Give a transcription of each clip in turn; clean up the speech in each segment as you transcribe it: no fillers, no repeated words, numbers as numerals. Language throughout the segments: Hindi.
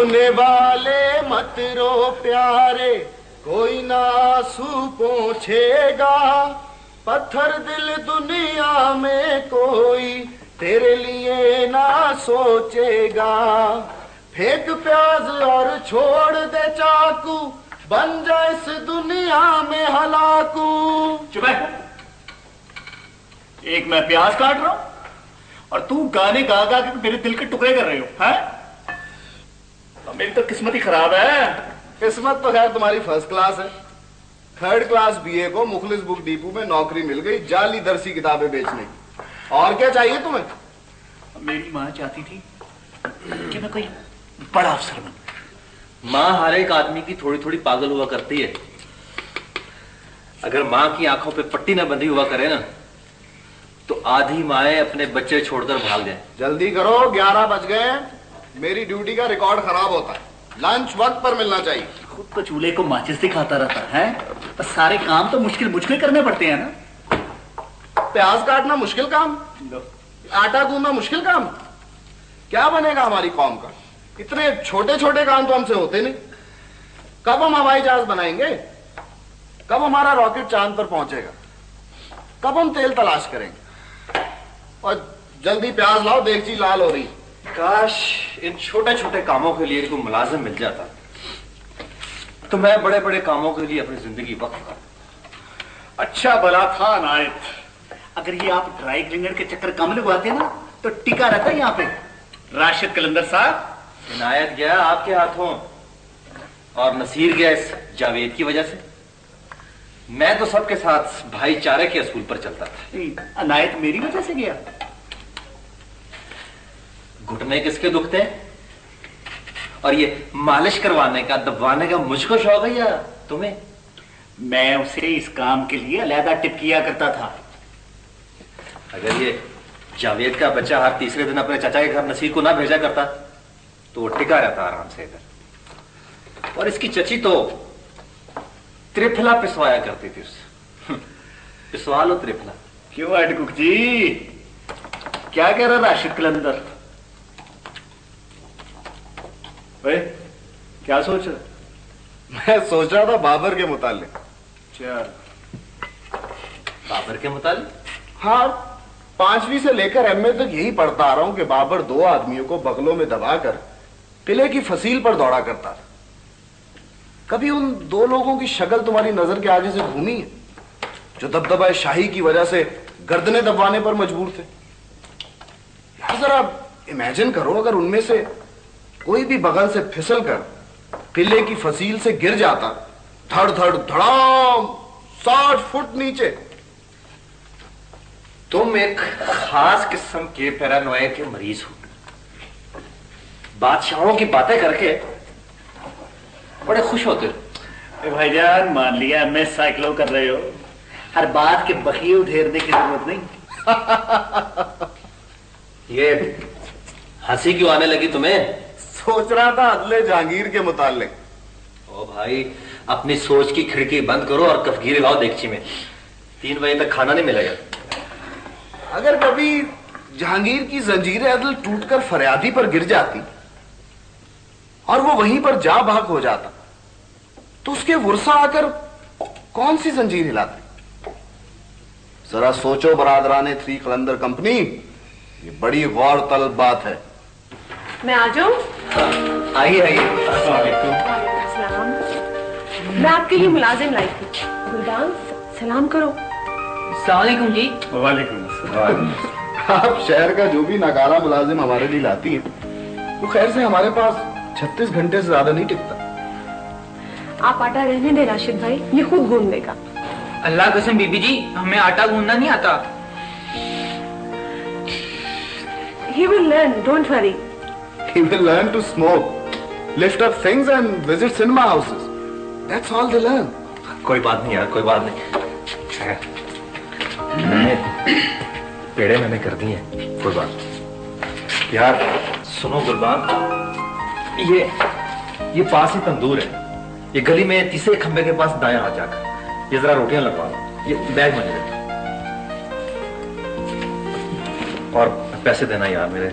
रोने वाले मत रो प्यारे, कोई ना आंसू पोंछेगा। पत्थर दिल दुनिया में कोई तेरे लिए ना सोचेगा। फेंक प्याज और छोड़ दे चाकू, बन जा इस दुनिया में हलाकू। चुप है। एक मैं प्याज काट रहा हूं और तू गाने गा गा के मेरे दिल के टुकड़े कर रहे हो, हैं? तो मेरी तो किस्मत ही खराब है। किस्मत तो खैर तुम्हारी फर्स्ट क्लास है। 3rd क्लास बीए को मुखलिस बुक डिपो में नौकरी मिल गई, जाली दरसी किताबें बेचने की। और क्या चाहिए तुम्हें? मेरी माँ चाहती थी कि मैं कोई बड़ा अफसर बनूं। माँ हर एक आदमी की थोड़ी थोड़ी पागल हुआ करती है। अगर माँ की आंखों पे पट्टी न बंधी हुआ करे ना, तो आधी माएँ अपने बच्चे छोड़कर भाग जाए। जल्दी करो, 11 बज गए। मेरी ड्यूटी का रिकॉर्ड खराब होता है। लंच वक्त पर मिलना चाहिए। खुद तो चूल्हे को माचिस दिखाता रहता है, पर सारे काम तो मुश्किल मुश्किल करने पड़ते हैं ना। प्याज काटना मुश्किल काम, आटा गूंदना मुश्किल काम। क्या बनेगा हमारी कौम का? इतने छोटे छोटे काम तो हमसे होते नहीं। कब हम हवाई जहाज बनाएंगे? कब हमारा रॉकेट चांद पर पहुंचेगा? कब हम तेल तलाश करेंगे? और जल्दी प्याज लाओ, देगची लाल हो रही। काश इन छोटे छोटे कामों के लिए इनको मुलाजिम मिल जाता तो मैं बड़े बड़े कामों के लिए अपनी जिंदगी वक्फ करता। अच्छा भला था नायत, अगर ये आप ड्राई क्लीनर के चक्कर कम लगवाते ना तो टिका रहता यहाँ पे। राशिद कलंदर साहब, इनायत गया आपके हाथों और नसीर गया इस जावेद की वजह से। मैं तो सबके साथ भाईचारे के असूल पर चलता था। अनायत मेरी वजह से गया। घुटने किसके दुखते हैं? और ये मालिश करवाने का, दबवाने का मुझको शौक है या तुम्हें? मैं उसे इस काम के लिए अलहदा टिप किया करता था। अगर ये जावेद का बच्चा हर तीसरे दिन अपने चाचा के घर नसीर को ना भेजा करता तो वो टिका रहता आराम से इधर। और इसकी चची तो त्रिफला पिसवाया करती थी उससे। पिसवा लो त्रिफला। क्यों अडकुक जी, क्या कह रहा राशिद कलंदर? वे, क्या सोच रहा? मैं सोच रहा था बाबर के मुतालिक। चल, बाबर के मुतालिक? हाँ, 5वीं से लेकर एमए तक यही पढ़ता आ रहा हूं कि बाबर 2 आदमियों को बगलों में दबाकर किले की फसील पर दौड़ा करता था। कभी उन 2 लोगों की शक्ल तुम्हारी नजर के आगे से घूमी है, जो दबदबा शाही की वजह से गर्दनें दबवाने पर मजबूर थे? यार जरा इमेजिन करो, अगर उनमें से कोई भी बगल से फिसल कर किले की फसील से गिर जाता, धड़ धड़ धड़ाम 60 फुट नीचे। तुम एक खास किस्म के पैरानोया के मरीज हो। बादशाहों की बातें करके बड़े खुश होते हो। भाईजान मान लिया मैं साइकिलो कर रहे हो, हर बात के बखिए उधेरने की जरूरत नहीं। ये हंसी क्यों आने लगी तुम्हें? सोच रहा था अदले जहांगीर के मुतालिक। ओ भाई, अपनी सोच की खिड़की बंद करो और कफगीरी लाओ देगची में। 3 बजे तक खाना नहीं मिलेगा। अगर कभी जहांगीर की जंजीरें अदल टूटकर फरियादी पर गिर जाती और वो वहीं पर जा भाग हो जाता, तो उसके वुरसा आकर कौन सी जंजीर हिलाती? जरा सोचो बरादराने 3 कलंदर कंपनी, ये बड़ी गौर तलब बात है। मैं आ जाऊं? आइए आइए। मैं आपके लिए मुलाजिम लाई थी। गुलबान, सलाम करो। सलाम जी। वालेकुम अस्सलाम। आप शहर का जो भी नाकारा मुलाजिम हमारे लिए लाती हैं, वो खैर से हमारे पास 36 घंटे से ज्यादा नहीं टिकता। आप आटा रहने दे राशिद भाई, ये खुद गूंद देगा। अल्लाह कसम बीबी जी, हमें आटा गूंदना नहीं आता। He will learn, don't worry. He will learn to smoke, lift up things and visit cinema houses. That's all they learn. कोई बात नहीं यार, कोई बात नहीं। पेड़े मैंने कर दिए, कोई बात यार। सुनो गुलबान, ये पास ही तंदूर है, ये गली में तीसरे खंबे के पास दाएं हाथ जाकर, ये जरा रोटियां लगवा लो, ये बैग में ले। और पैसे देना यार मेरे।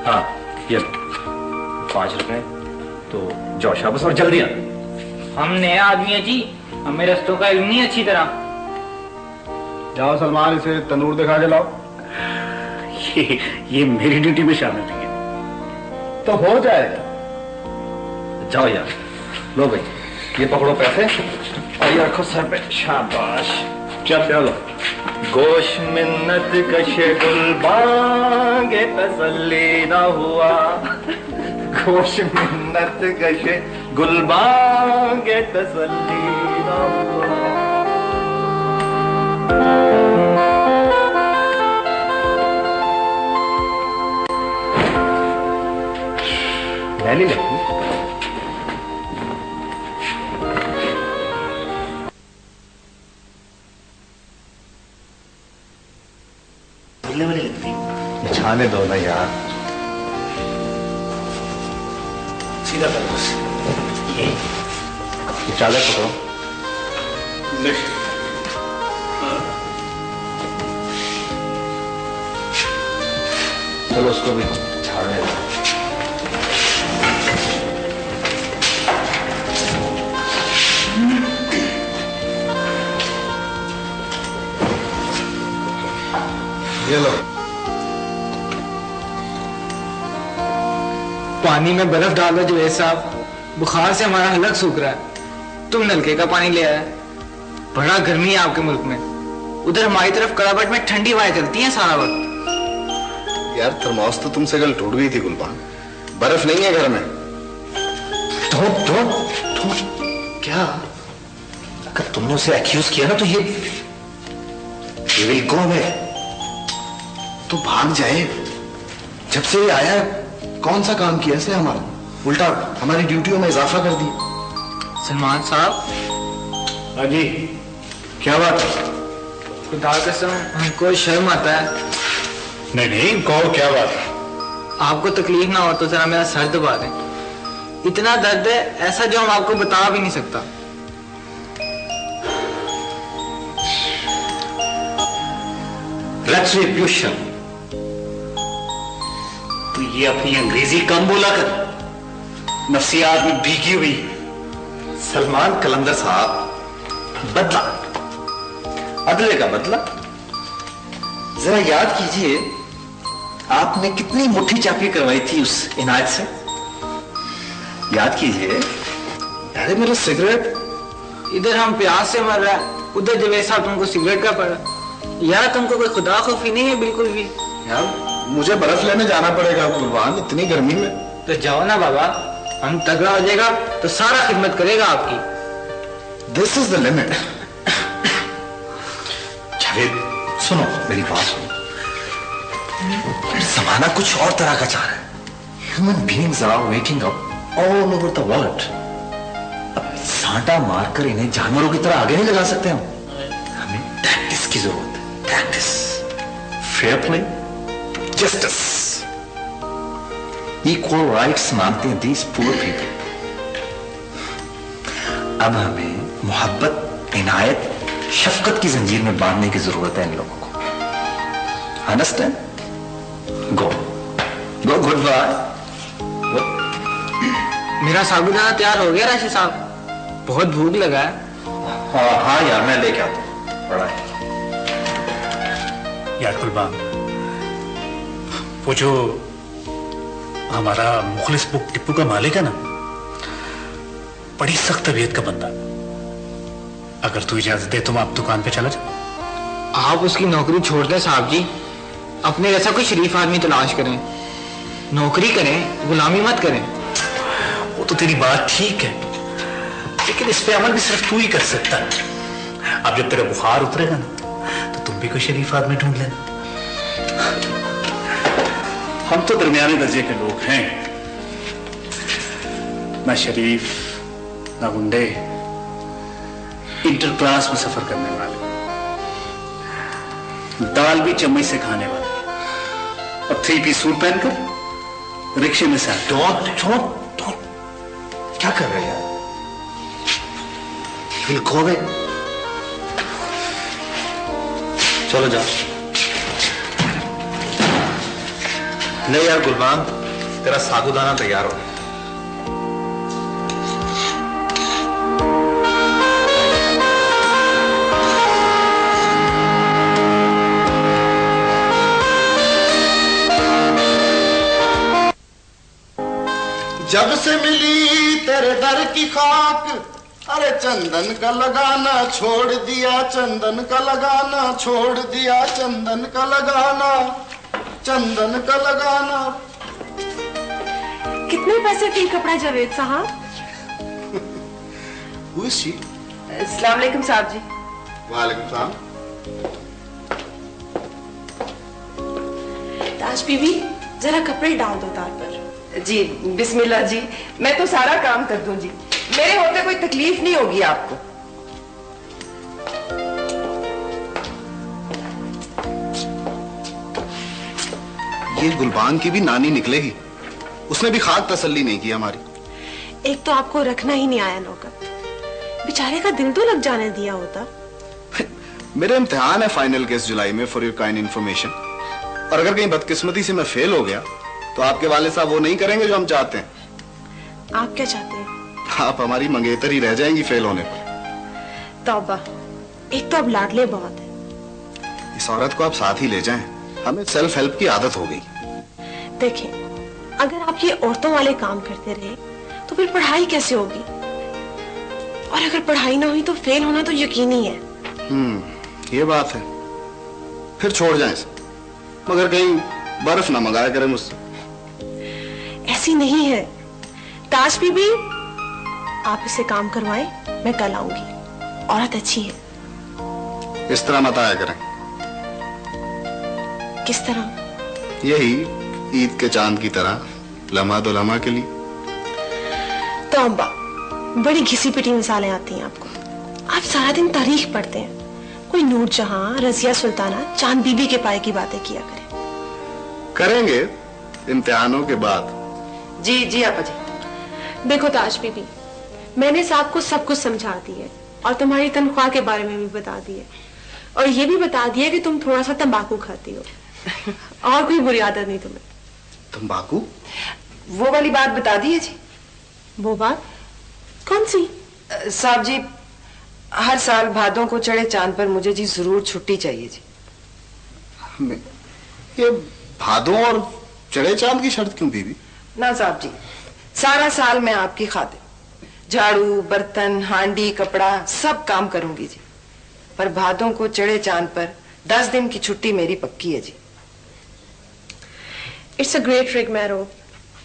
हाँ ये 5 रुपए तो जाओ शाबाश और जल्दी आ। हम नए आदमी है जी, हमें रस्तों का इल्म नहीं अच्छी तरह। जाओ सलमान, इसे तंदूर दिखा के लाओ। ये मेरी ड्यूटी में शामिल नहीं है। तो हो जाएगा। जाओ यार, लो भाई ये पकड़ो पैसे और ये रखो सर पे। शाबाश, चलो। गोश मिन्नत कशे गुलबांगे तसल्ली ना हुआ, गोश मिन्नत कशे गुलबांगे तसल्ली ना हुआ। मैं नहीं लगती। बोलने वाली लगती है। बिछाने दो ना यार। सीधा कर बस। ये चादर पकड़ो। चलो उसको भी झाड़ने दो। ये लो। पानी में बर्फ डालो जुवैद साहब, बुखार से हमारा हलक सूख रहा है। तुम नलके का पानी ले आए। बड़ा गर्मी है आपके मुल्क में, उधर हमारी तरफ कराबट में ठंडी हवाएं चलती हैं सारा वक्त। यार थर्मोस तो तुमसे कल टूट गई थी गुलबान, बर्फ नहीं है घर में। क्या अगर तुमने उसे एक्यूज किया ना तो ये विल गो अवे। तो भाग जाए। जब से ये आया कौन सा काम किया इसने हमारा, उल्टा हमारी ड्यूटियों में इजाफा कर दिया। सलमान साहब। हाँ जी, क्या बात है? खुदा कसम हमको शर्म आता है। नहीं नहीं, कहो क्या बात है। आपको तकलीफ ना हो तो जरा मेरा सर दबा दें। इतना दर्द है ऐसा जो हम आपको बता भी नहीं सकता। रेट्रिब्यूशन। तो ये अपनी अंग्रेजी कम बोला कर, नफ्सियात में भीगी हुई। सलमान कलंदर साहब, बदला, अदले का बदला। जरा याद कीजिए आपने कितनी मुट्ठी चापी करवाई थी उस इनायत से। याद कीजिए। अरे मेरा सिगरेट। इधर हम प्यास से मर रहा है, उधर जवेद साहब तुमको सिगरेट का पड़ा। यार तुमको कोई खुदा खौफी नहीं है बिल्कुल भी। यार मुझे बर्फ लेने जाना पड़ेगा गुलबान, इतनी गर्मी में। तो जाओ ना बाबा, हम तगड़ा हो जाएगा तो सारा खिदमत करेगा आपकी। This is the limit. Javed सुनो मेरी बात सुनो। जमाना कुछ और तरह का चाह रहा है। Human beings are waking up all over the world. अब सांटा मारकर इन्हें जानवरों की तरह आगे नहीं लगा सकते हम। हमें प्रैक्टिस की जरूरत है। Practice, fair play, justice, equal rights मांगते हैं दीज पुअर पीपल। अब हमें मोहब्बत, इनायत, शफकत की जंजीर में बांधने की जरूरत है इन लोगों को। अंडरस्टैंड? गो गो, गुड बाय। मेरा साबुदाना तैयार हो गया राशि साहब, बहुत भूख लगा है। हाँ यार मैं लेके आता हूं। बड़ा है यार कुलबान, वो जो हमारा मुखलिस बुक टिप्पू का मालिक है ना, बड़ी सख्त तबीयत का बंदा। अगर तू इजाजत दे तो मैं आप दुकान पे चला जा। आप उसकी नौकरी छोड़ दें साहब जी, अपने जैसा कोई शरीफ आदमी तलाश करें। नौकरी करें, गुलामी मत करें। वो तो तेरी बात ठीक है, लेकिन इस पे अमल भी सिर्फ तू ही कर सकता है। अब जब तेरा बुखार उतरेगा ना तो तुम भी कोई शरीफ आदमी ढूंढ लेना। हम तो दरमियाने दर्जे के लोग हैं, ना शरीफ ना गुंडे, इंटर क्लास में सफर करने वाले, दाल भी चम्मच से खाने वाले, और 3 पीस सूट पहनकर रिक्शे में से क्या कर रहे हैं? Will go away. चलो जाओ। ले यार गुलबान, तेरा साबुदाना तैयार हो गया। जब से मिली तेरे दर की खाक, अरे चंदन का लगाना छोड़ दिया, चंदन का लगाना छोड़ दिया, चंदन का लगाना, चंदन का लगाना। कितने पैसे की कपड़ा जावेद साहब? Who is she? अस्सलाम वालेकुम साहब जी। वालेकुम सलाम। ताज बीबी जरा कपड़े डाल दो तार पर। जी बिस्मिल्लाह जी, मैं तो सारा काम कर दूं जी, मेरे होते कोई तकलीफ नहीं होगी आपको। ये गुलबान की भी नानी निकलेगी, उसने भी खाक तसल्ली नहीं की हमारी। एक तो आपको रखना ही नहीं आया नौकर, बेचारे का दिल तो लग जाने दिया होता। मेरे इम्तिहान है फाइनल के इस जुलाई में, फॉर योर काइंड इन्फॉर्मेशन। और अगर कहीं बदकिस्मती से मैं फेल हो गया तो आपके वाले साहब वो नहीं करेंगे जो हम चाहते हैं। आप क्या चाहते हैं? आप हमारी मंगेतर ही रह जाएंगी फेल होने पर। तौबा, एक तो अब लाडले बहुत है। इस औरत को आप साथ ही ले जाएं, हमें सेल्फ हेल्प की आदत हो गई। देखें, अगर आप ये औरतों वाले काम करते रहे तो फिर पढ़ाई कैसे होगी? और अगर पढ़ाई ना हुई तो फेल होना तो यकीनी है। ये बात है। फिर छोड़ जाएं इसे, मगर कहीं बर्फ ना मंगाया करें मुझसे। ऐसी नहीं है ताज बीबी, आप इसे काम करवाएं, मैं कल आऊंगी। औरत अच्छी है। इस तरह मत आया करें। किस तरह? यही ईद के चांद की तरह, लम्हा दो लम्हा के लिए। तो अब्बा, बड़ी घिसी पिटी मिसालें आती हैं आपको। आप सारा दिन तारीख पढ़ते हैं, कोई नूर जहां, रजिया सुल्ताना, चांद बीबी के पाए की बातें किया करें। करेंगे इम्तिहानों के बाद। जी जी आपा जी। देखो ताज बीबी, मैंने साहब को सब कुछ समझा दिया और तुम्हारी तनख्वाह के बारे में भी बता दिया, और ये भी बता दिया कि तुम थोड़ा सा तंबाकू खाती हो और कोई बुरी आदत नहीं तुम्हें। तंबाकू? वो वाली बात बता दी है जी। वो बात कौन सी? साहब जी, हर साल भादों को चढ़े चांद पर मुझे जी जरूर छुट्टी चाहिए जी। ये भादों और चढ़े चांद की शर्त क्यों बीबी? ना साहब जी, सारा साल मैं आपकी खातिर झाड़ू, बर्तन, हांडी, कपड़ा सब काम करूंगी जी, पर भादों को चढ़े चांद पर 10 दिन की छुट्टी मेरी पक्की है जी। It's a great rigmarole.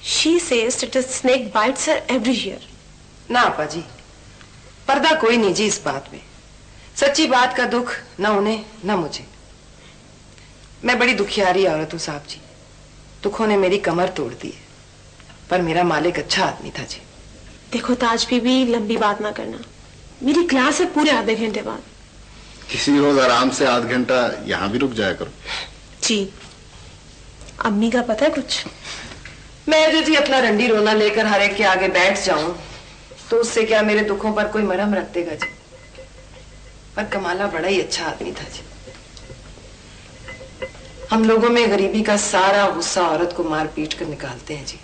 She says that a snake bites her every year. ना आपा जी, पर्दा कोई नहीं जी इस बात में। सच्ची बात का दुख न उन्हें न मुझे। मैं बड़ी दुखियारी औरत हूँ साहब जी, दुखों ने मेरी कमर तोड़ दी है, पर मेरा मालिक अच्छा आदमी था जी। देखो ताज बीबी, लंबी बात ना करना, मेरी क्लास है पूरे आधे घंटे बाद। किसी रोज आराम से आध घंटा यहाँ भी रुक जाया करो। जी, अम्मी का पता है कुछ? मैं जो जी अपना रंडी रोना लेकर हर एक के आगे बैठ जाऊं तो उससे क्या मेरे दुखों पर कोई मरहम रख देगा जी। पर कमाला बड़ा ही अच्छा आदमी था जी। हम लोगों में गरीबी का सारा गुस्सा औरत को मार पीट कर निकालते हैं जी।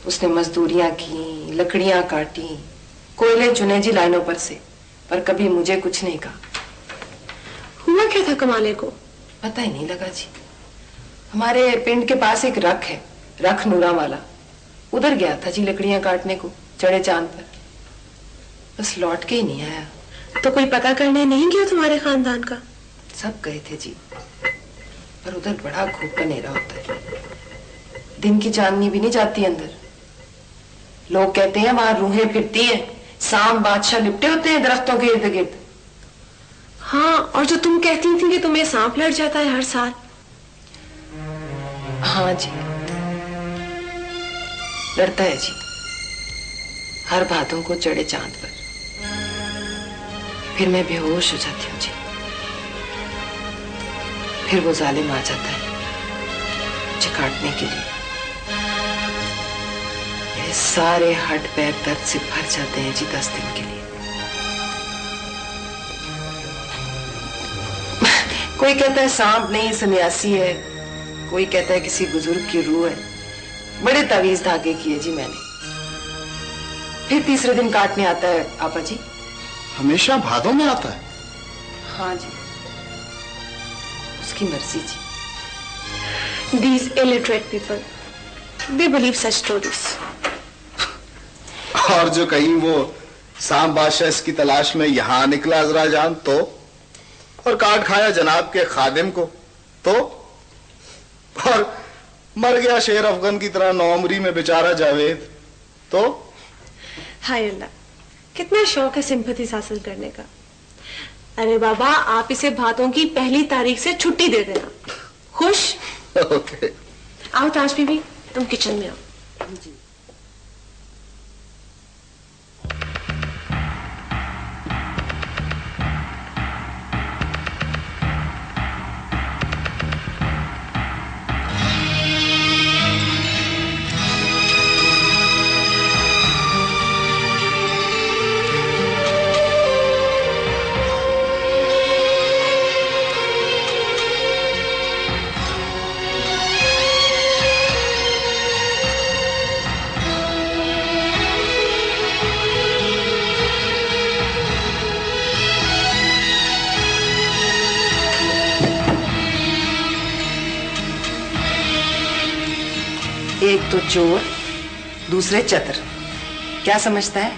उसने मजदूरियां की, लकड़ियां काटी, कोयले चुने जी लाइनों पर से, पर कभी मुझे कुछ नहीं कहा। हुआ क्या था कमाले को? पता ही नहीं लगा जी। हमारे पिंड के पास एक रख है, रख नूरा वाला, उधर गया था जी लकड़ियां काटने को चढ़े चांद पर, बस लौट के ही नहीं आया। तो कोई पता करने नहीं गया तुम्हारे खानदान का? सब गए थे जी, पर उधर बड़ा खूब अंधेरा होता है, दिन की चांदनी भी नहीं जाती अंदर। लोग कहते हैं वहां रूहें फिरती हैं, सांप बादशाह लिपटे होते हैं दरख्तों के इर्द गिर्द। हाँ, और जो तुम कहती थी कि तुम्हें सांप लड़ जाता है हर साल। हाँ जी, लड़ता है जी, हर भादों को चढ़े चांद पर। फिर मैं बेहोश हो जाती हूँ जी, फिर वो जालिम आ जाता है मुझे काटने के लिए। मेरे सारे हड्ड पैर दर्द से भर जाते हैं जी 10 दिन के लिए। कोई कहता है सांप नहीं सन्यासी है, कोई कहता है किसी बुजुर्ग की रूह है। बड़े तावीज धागे किए जी मैंने। फिर तीसरे दिन काटने आता है आपा जी। हमेशा भादों में आता है? हाँ जी, उसकी मर्जी जी। These illiterate people, they believe such stories. और जो कहीं वो सांप बादशाह इसकी तलाश में यहां निकला अजरा जान तो, और काट खाया जनाब के खादिम को तो, और मर गया शेर अफगन की तरह नौमरी में बेचारा जावेद तो। हाय अल्लाह, कितना शौक है सिंपैथी हासिल करने का। अरे बाबा, आप इसे बातों की पहली तारीख से छुट्टी दे देना। खुश? ओके। आओ ताज बीबी, तुम किचन में आओ। एक तो चोर, दूसरे चतुर। क्या समझता है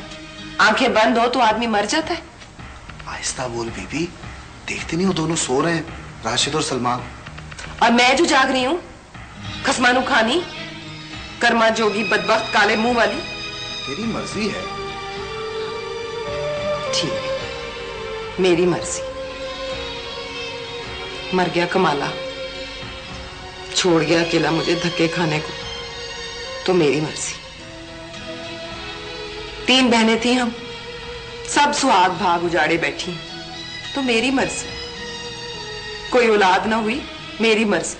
आंखें बंद हो तो आदमी मर जाता है? आहिस्ता बोल बीबी, देखते नहीं वो दोनों सो रहे हैं, राशिद और सलमान। और मैं जो जाग रही हूं, खसमानू खानी, कर्मा जोगी, बदबख्त, काले मुंह वाली। तेरी मर्जी है। ठीक, मेरी मर्जी। मर गया कमाला, छोड़ गया अकेला मुझे धक्के खाने को, तो मेरी मर्जी। 3 बहनें थी हम, सब सुहाग भाग उजाड़े बैठी, तो मेरी मर्जी। कोई औलाद ना हुई, मेरी मर्जी।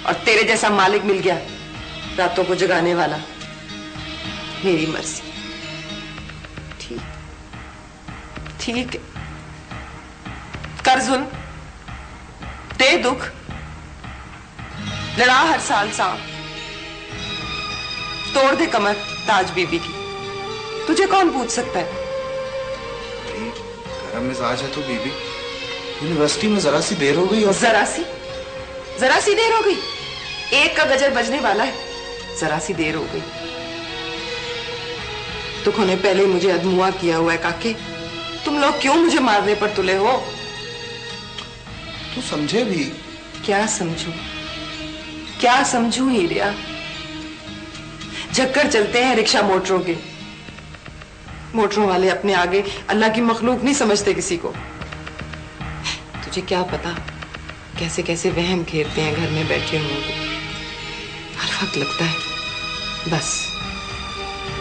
और तेरे जैसा मालिक मिल गया रातों को जगाने वाला, मेरी मर्जी। ठीक ठीक है, कर जुल्म, दे दुख, लड़ा हर साल सांप, तोड़ दे कमर ताज बीबी की, तुझे कौन पूछ सकता है? गरम मिजाज है तो बीबी, यूनिवर्सिटी में जरा सी देर हो गई। और जरा सी देर हो गई? 1 का गजर बजने वाला है, जरा सी देर हो गई। दुखों ने पहले मुझे अधमुआ किया हुआ है काके, तुम लोग क्यों मुझे मारने पर तुले हो? तू समझे भी? क्या समझू, क्या समझू हीरिया? झक्कर चलते हैं रिक्शा मोटरों के, मोटरों वाले अपने आगे अल्लाह की मखलूक नहीं समझते किसी को। तुझे क्या पता कैसे कैसे वहम घेरते हैं घर में बैठे हुए को। हर वक्त लगता है बस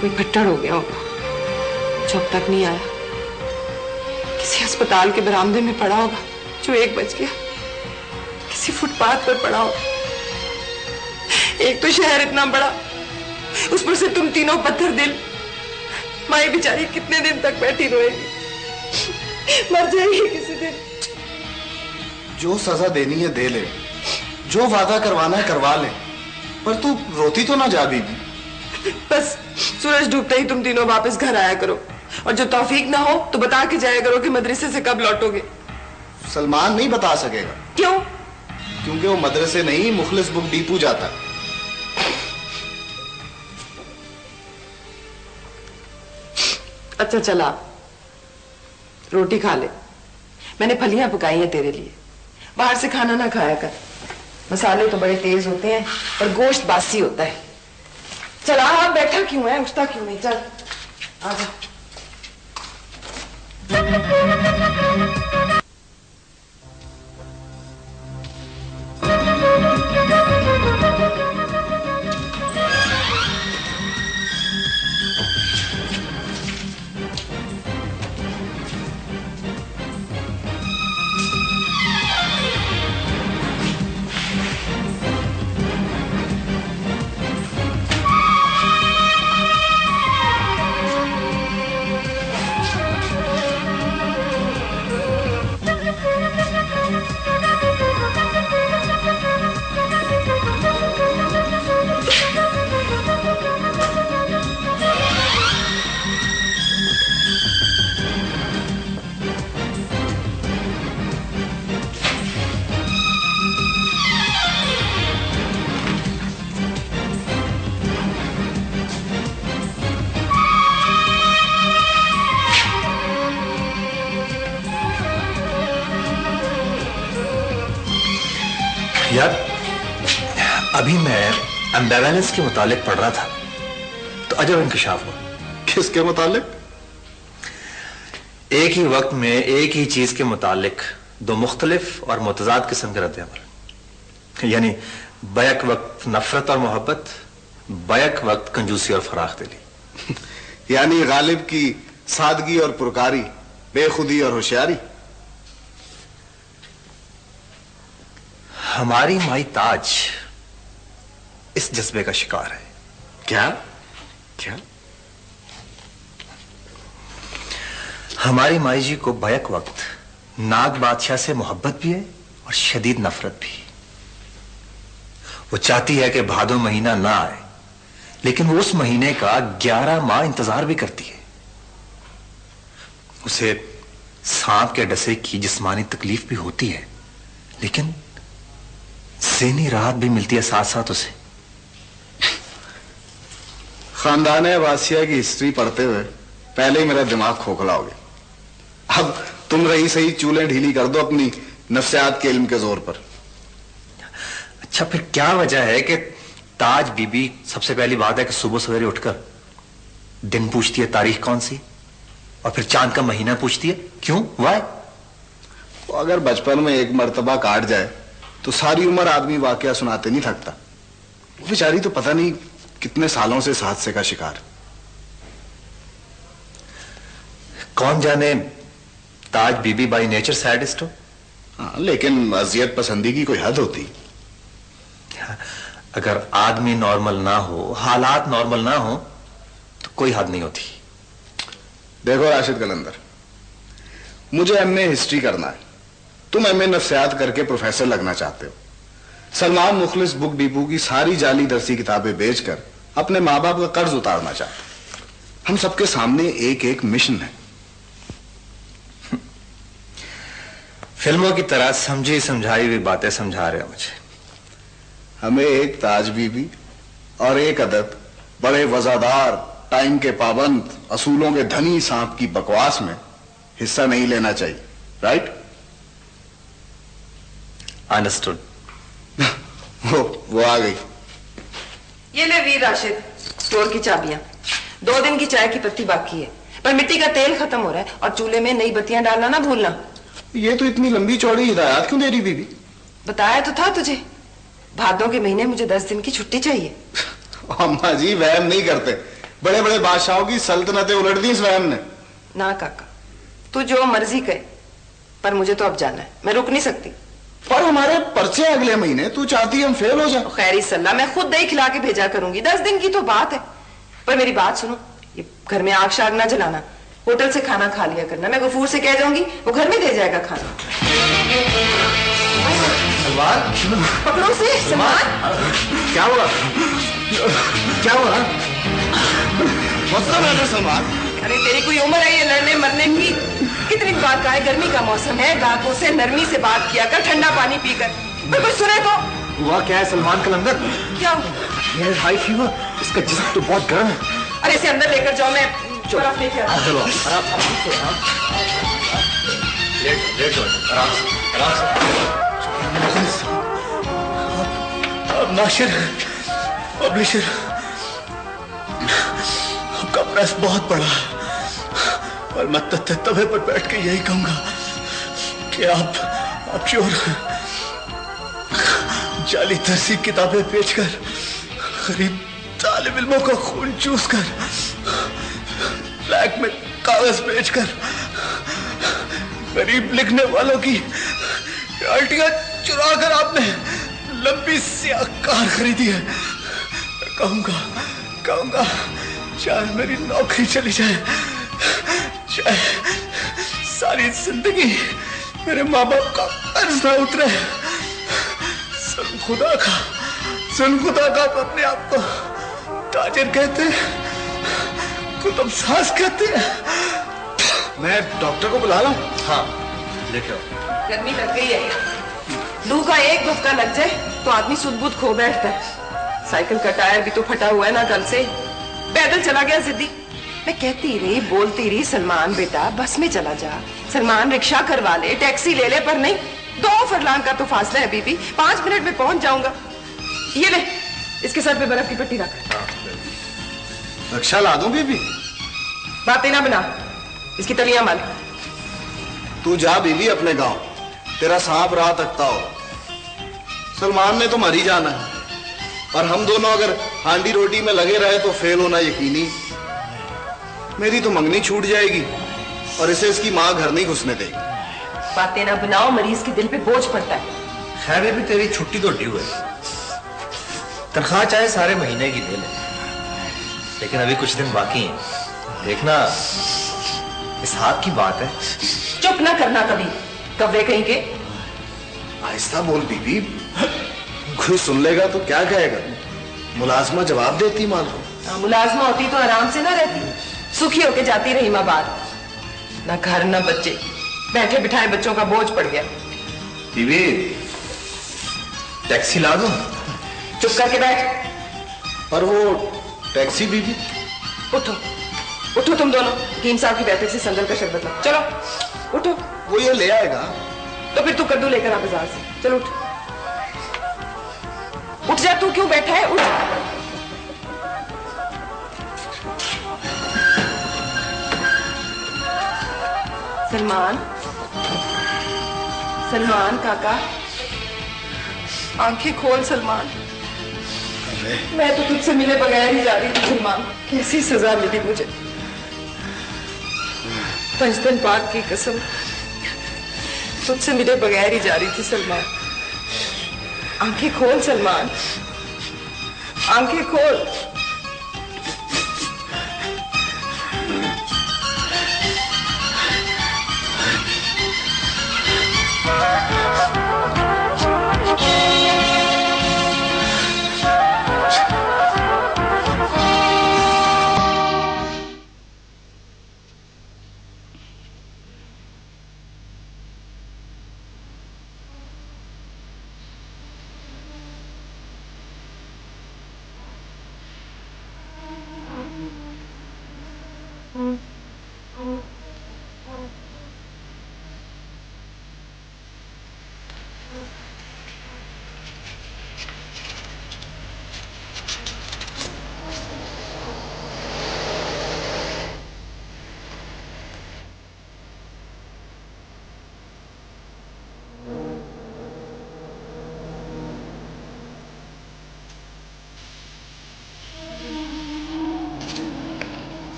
कोई फट्टड़ हो गया होगा जो अब तक नहीं आया। किसी अस्पताल के बरामदे में पड़ा होगा जो 1 बज गया, किसी फुटपाथ पर पड़ा होगा। एक तो शहर इतना बड़ा, उस पर से तुम तीनों पत्थर दिल। माई बेचारी कितने दिन तक बैठी रोएगी, मर जाएगी किसी दिन। जो सजा देनी है दे ले, जो वादा करवाना है करवा ले, पर तू रोती तो ना जा बीबी। बस सूरज डूबते ही तुम तीनों वापस घर आया करो, और जो तौफीक ना हो तो बता के जाया करो कि मदरसे से कब लौटोगे। सलमान नहीं बता सकेगा। क्यों? क्योंकि वो मदरसे नहीं, मुखलिस बुक डिपो जाता है। अच्छा चला, रोटी खा ले, मैंने फलियां पकाई हैं तेरे लिए। बाहर से खाना ना खाया कर, मसाले तो बड़े तेज होते हैं पर गोश्त बासी होता है। चला, आप बैठा क्यों है, उठता क्यों नहीं? चल आजा। यार, अभी मैं एम्बिवेलेंस के मुतालिक पढ़ रहा था तो अजब इंकशाफ हुआ। किसके मुतालिक? एक ही वक्त में एक ही चीज के मुतालिक दो मुख्तलिफ और मुतजाद किस्म के रद्द-ए-अमल, यानी बैक वक्त नफरत और मोहब्बत, बैक वक्त कंजूसी और फराख दिली। यानी गालिब की सादगी और पुरकारी, बेखुदी और होशियारी। हमारी माई ताज इस जज्बे का शिकार है। क्या क्या? हमारी माई जी को बैक वक्त नाग बादशाह से मोहब्बत भी है और शदीद नफरत भी। वो चाहती है कि भादो महीना ना आए, लेकिन वो उस महीने का 11 माह इंतजार भी करती है। उसे सांप के डसे की जिस्मानी तकलीफ भी होती है, लेकिन ज़हनी राहत भी मिलती है साथ साथ उसे। खानदान अब्बासिया की हिस्ट्री पढ़ते हुए पहले ही मेरा दिमाग खोखला हो गया। अब तुम रही सही चूल्हे ढीली कर दो अपनी नफ्सियात के इल्म के जोर पर। अच्छा, फिर क्या वजह है कि ताज बीबी सबसे पहली बात है कि सुबह सवेरे उठकर दिन पूछती है तारीख कौन सी, और फिर चांद का महीना पूछती है, क्यों, वाई? तो अगर बचपन में एक मर्तबा काट जाए तो सारी उम्र आदमी वाकया सुनाते नहीं थकता। वो बेचारी तो पता नहीं कितने सालों से इस हादसे का शिकार। कौन जाने ताज बीबी बाई नेचर सैडिस्ट हो। हाँ, लेकिन अजियत पसंदी की कोई हद होती। अगर आदमी नॉर्मल ना हो, हालात नॉर्मल ना हो, तो कोई हद नहीं होती। देखो राशिद कलंदर, मुझे एमए हिस्ट्री करना है, तुम एमए नफ्सियात करके प्रोफेसर लगना चाहते हो। सलमान मुखलिस बुक डिपो की सारी जाली दरसी किताबें बेचकर अपने माँ बाप का कर्ज उतारना चाहते। हम सबके सामने एक एक मिशन है। फिल्मों की तरह समझी समझाई हुई बातें समझा रहे हो मुझे। हमें एक ताज बीबी और एक अदद बड़े वजादार, टाइम के पाबंद, असूलों के धनी सांप की बकवास में हिस्सा नहीं लेना चाहिए, राइट? अंडरस्टूड। वो आ गई। ये ले वीर राशिद, स्टोर की चाबियां। 2 दिन की चाय की पत्ती बाकी है, पर मिट्टी का तेल खत्म हो रहा है और चूल्हे में नई बत्तियां डालना ना भूलना। ये तो इतनी लंबी चौड़ी हिदायत क्यों दे रही बीबी? बताया तो था तुझे, भादों के महीने मुझे 10 दिन की छुट्टी चाहिए। अम्मा जी वहम नहीं करते, बड़े बड़े बादशाहों की सल्तनतें उलट दी इस वहम ने। ना काका, तू जो मर्जी करे, पर मुझे तो अब जाना है, मैं रुक नहीं सकती। पर हमारे पर्चे अगले महीने, तू चाहती है हम फेल हो जाए? खैरी सल्ला, मैं खुद दही खिला के भेजा करूंगी, 10 दिन की तो बात है। पर मेरी बात सुनो, ये घर में आग शाग ना जलाना, होटल से खाना खा लिया करना। मैं गफूर से कह जाऊंगी, वो घर में दे जाएगा खाना। सलमान, पकड़ो से सलमान। क्या हुआ? क्या हुआ? सलमान, अरे तेरी कोई उम्र है ये लड़ने मरने की? कितनी बार कहा है, गर्मी का मौसम है, गाकों से नरमी से बात किया कर, ठंडा पानी पीकर। पर कुछ सुने तो। हुआ क्या है सलमान कलंदर? क्या हुआ? ये हाई फीवर, इसका जिस्म तो बहुत गर्म है। अरे इसे अंदर लेकर जाओ, मैं बर्फ लेके आता हूं। चलो लेट आराम से। अब नाशिर, पब्लिशर, आपका प्रेस बहुत बड़ा, और मैं तवे पर बैठ के यही कहूंगा कि आप श्योर जाली दरसी किताबें बेचकर, गरीब तालिब इल्मों का खून चूस कर, ब्लैक में कागज बेचकर, गरीब लिखने वालों की रॉयल्टियां चुरा कर आपने लंबी स्याह कार खरीदी है। कहूंगा चाहे मेरी नौकरी चली जाए, चाहे सारी जिंदगी मेरे माँ बाप का कर्ज ना उतरे, सुन खुदा का आप अपने आप को ताजिर कहते हैं, कुतुब साज कहते हैं। मैं डॉक्टर को बुला लाऊं? हाँ, देखो गर्मी लग गई है, लू का एक धक्का लग जाए तो आदमी सुध-बुध खो बैठता है। साइकिल का टायर भी तो फटा हुआ है ना कल से, पैदल चला गया जिद्दी। मैं कहती रही, बोलती रही, सलमान बेटा बस में चला जा, सलमान रिक्शा करवा ले, टैक्सी ले ले, पर नहीं, 2 ऑफर ला यहाँ का तो फासला है बीबी, 5 मिनट में पहुंच जाऊंगा। ये ले, इसके सर पे बर्फ की पट्टी रख। रक्षा ला दूं बीबी? बातें ना बना, इसकी तलियां मल। तू जा बीबी अपने गांव, तेरा सांप राह तकता हो। सलमान ने तो मर ही जाना है, और हम दोनों अगर हांडी रोटी में लगे रहे तो फेल होना यकीनी। मेरी तो मंगनी छूट जाएगी और इसे इसकी मां घर नहीं घुसने देगी। बातें ना बनाओ, मरीज के दिल पे बोझ पड़ता है। खैर भी तेरी छुट्टी तो ड्यू है, तनख्वाह चाहे सारे महीने की ले ले, लेकिन अभी कुछ दिन बाकी हैं। देखना, इस हाथ की बात है। चुप ना करना कभी, कव्वे कहीं के। आहिस्ता बोल बीबी, कोई सुन लेगा तो क्या कहेगा? मुलाजमा जवाब देती माल को। मुलाजमा होती तो आराम से ना रहती, सुखी होके जाती रही माँ बात। ना घर ना बच्चे, बैठे बिठाए बच्चों का बोझ पड़ गया। बीबी, टैक्सी ला दूं? चुप करके बैठ। और वो टैक्सी बीबी? उठो उठो तुम दोनों, हकीम साहब की बैठक से संदल का शरबत ला। चलो उठो। वो ये ले आएगा। तो फिर तू कद्दू लेकर आ बाजार से। चलो उठ, उठ जा। तू क्यों बैठा है? उठ। सलमान, सलमान काका, आंखें खोल सलमान। मैं तो तुझसे मिले बगैर ही जा रही थी सलमान। कैसी सजा मिली मुझे। 5 दिन बाद की कसम, तुझसे मिले बगैर ही जा रही थी सलमान। आंखें खोल सलमान, आंखें खोल।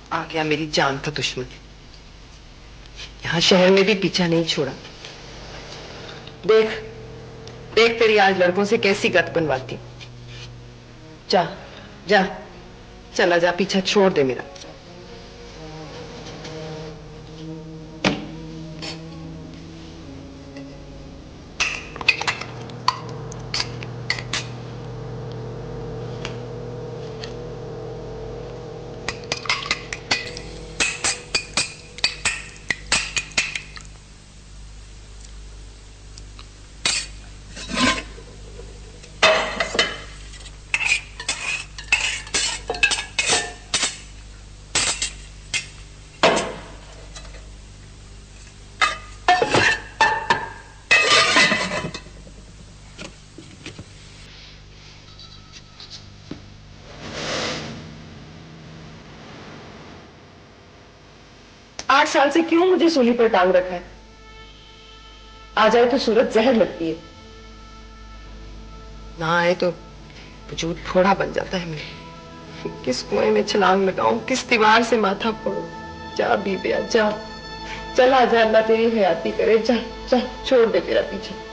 आ गया मेरी जान का दुश्मन। यहाँ शहर में भी पीछा नहीं छोड़ा। देख देख तेरी आज लड़कों से कैसी गत बनवाती। जा जा, चला जा, पीछा छोड़ दे मेरा। आठ साल से क्यों मुझे सूली पर टांग रखा है? आ जाए तो सूरत जहर लगती है, ना आए तो वजूद फोड़ा बन जाता है मेरे। किस कुएं में छलांग लगाऊं, किस दीवार से माथा फोड़ूं? जा बीबिया जा, चला जा, अल्लाह तेरी हयाती करे। जा जा, छोड़ दे तेरा पीछे।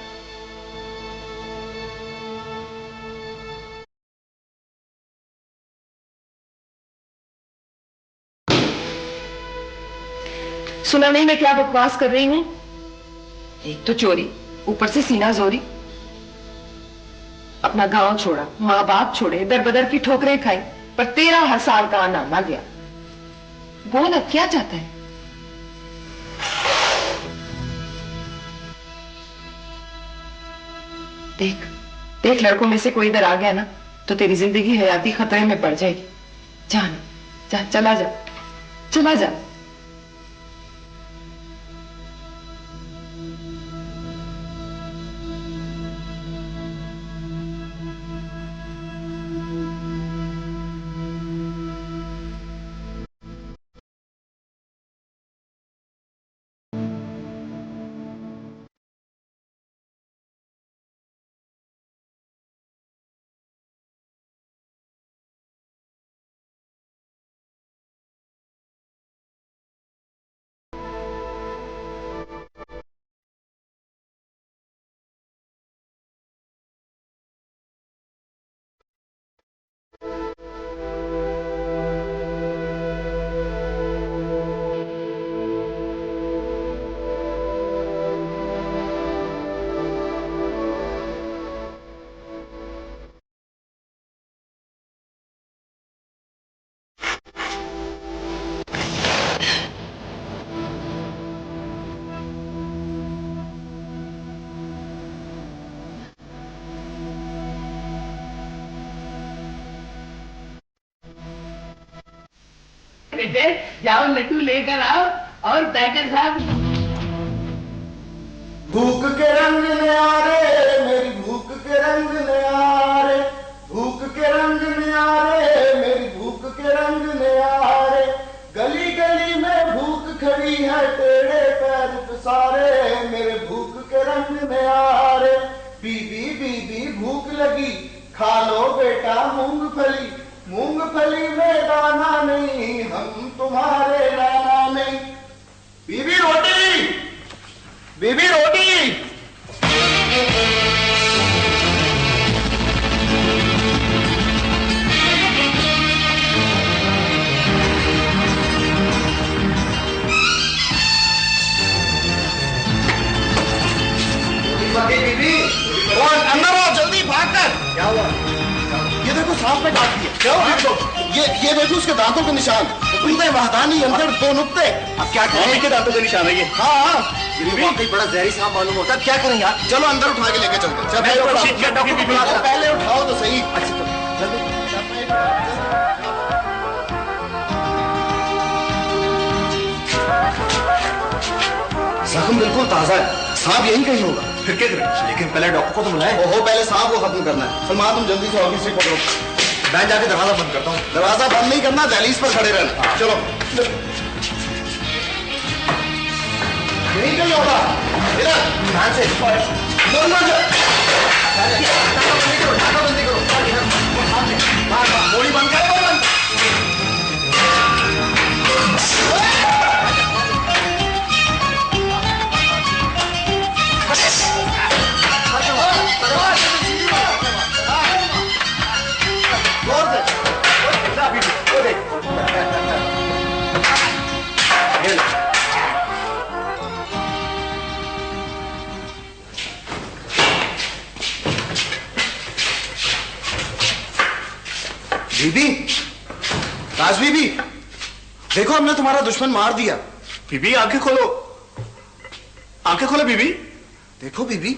सुना नहीं मैं क्या बकवास कर रही हूं? एक तो चोरी, ऊपर से सीना जोरी। अपना गांव छोड़ा, माँ बाप छोड़े, दर बदर की ठोकरें खाई, पर 13 साल का आना ना गया। बोल अब क्या चाहता है? देख देख, लड़कों में से कोई इधर आ गया ना तो तेरी जिंदगी हयाती खतरे में पड़ जाएगी। जा ना, जा, चला जा, चला जा। बेटे, जाओ लड्डू लेकर आओ। और पैकर साहब, भूख के रंग न्यारे, मेरी भूख के रंग न्यारे, भूख के रंग न्यारे, मेरी भूख के रंग न्यारे, गली गली में भूख खड़ी है, टेढ़े पैर पसारे, मेरे भूख के रंग न्यारे। बीबी बीबी भूख लगी, खा लो बेटा मूंगफली, मूंगफली में दाना नहीं, हम तुम्हारे नाना नहीं। बीबी रोटी, बीबी रोटी। बीबी और अंदर आओ जल्दी, भागकर। क्या हुआ? ये देखो सांप ने काट दिया। क्या हुआ? ये देखो उसके दांतों के निशान, टूटे महदानी, अंदर 2 नुक्ते। अब क्या करें? के दांतों के निशान है ये। हाँ, वाकई बड़ा जहरी सांप मालूम होता है। क्या करें यार? चलो अंदर उठा के लेके चलते। पहले उठाओ तो सही। अच्छा चलो जख्म बिल्कुल ताजा है, सांप यही कहीं होगा। फिर क्या करें? लेकिन पहले डॉक्टर को तो बुलाएं। ओहो, पहले सांप को खत्म करना है। सलमान तुम जल्दी से ऑफिस से पकड़ो, मैं जाके दरवाजा बंद करता हूँ। दरवाजा बंद नहीं करना, दहलीज पर खड़े रहना। चलो यही कहीं होगा। इधर ध्यान से बंदी करो, गोली बंद करो। बीबी, ताज बीबी, देखो हमने तुम्हारा दुश्मन मार दिया। बीबी आंखें खोलो, आंखें खोलो बीबी। देखो बीबी,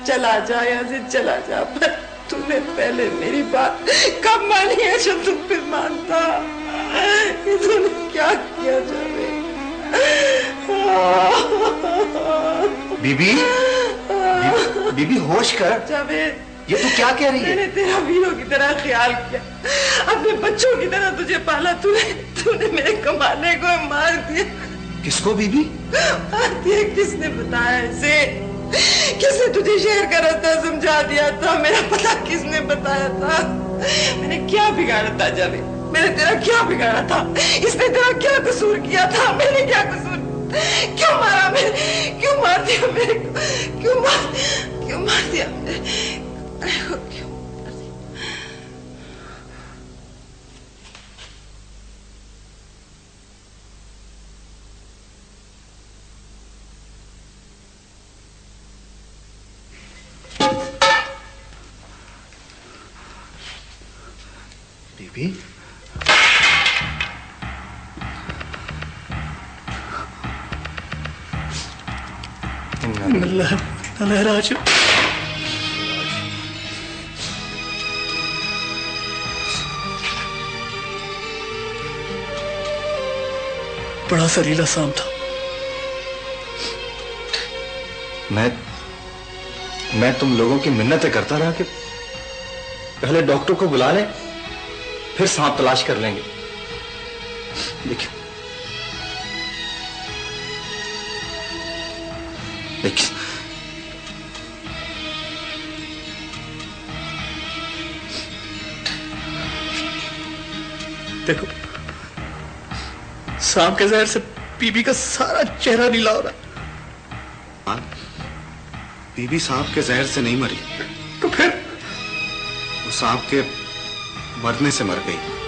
चला जा, यहाँ से चला जा, पर तूने पहले मेरी बात कब मानी है जो तुम पे मानता? ये तूने क्या किया जावेद? बीबी, बीबी होश कर। जावेद, ये तू क्या कह रही है? मैंने तेरा वीरों की तरह ख्याल किया, अपने बच्चों की तरह तुझे पाला। तूने मेरे कमाने को मार दिया। किसको बीबी? मार दिया। किसने बताया इसे? किसने तुझे शहर का रास्ता समझा दिया था? मेरा पता किसने बताया था? मैंने क्या बिगाड़ा था जावेद? मैंने तेरा क्या बिगाड़ा था? इसने तेरा क्या कसूर किया था? मैंने क्या कसूर? क्यों मारा मेरे? क्यों मार दिया मेरे को? क्यों मार दिया मेरे को? क्यों? बीबी, राजू, बड़ा सरीला सांप था। मैं तुम लोगों की मिन्नतें करता रहा कि पहले डॉक्टर को बुला लें, फिर सांप तलाश कर लेंगे। देखिए देखो, सांप के जहर से बीबी का सारा चेहरा नीला हो रहा। बीबी सांप के जहर से नहीं मरी, तो फिर? वो सांप के मरने से मर गई।